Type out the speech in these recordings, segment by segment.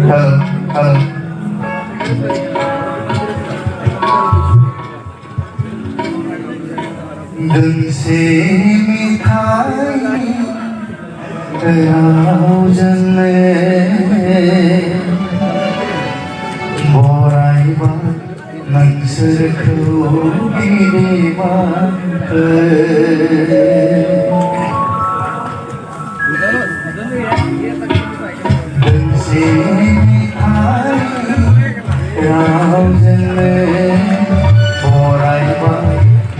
Halo, halo. Đừng xin thái áo dân lên borai ba nang serku ini mate đừng xin thái áo dân lên borai ba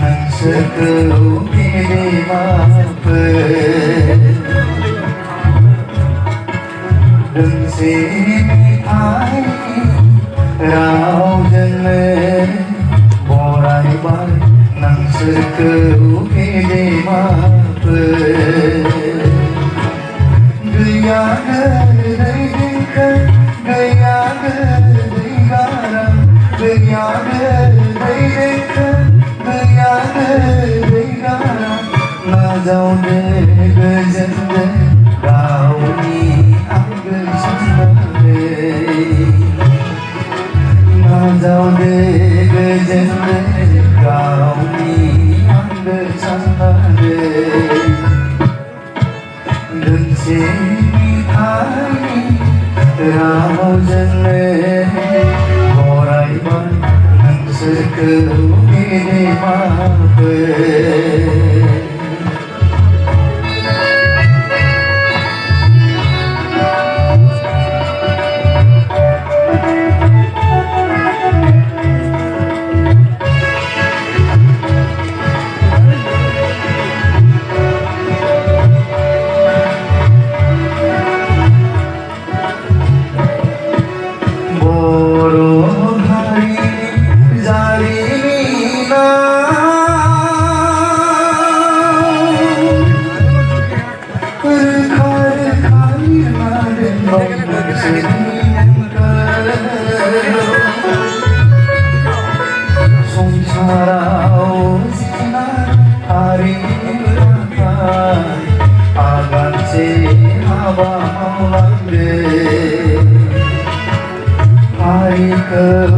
nang serku ini mate đừng xin thái rao dân lên borai bay nang serkeu ini mate gaya dari dengkan gaya dari garam gaya dari dengkan gaya dari garam na jauh de gajan de kau ni angger sandare जाओ दे गजन दे गाँव की अंग चंदे धन से मिठाई राहो जने बोराई बन हंस करो मेरे बाप Hãy subscribe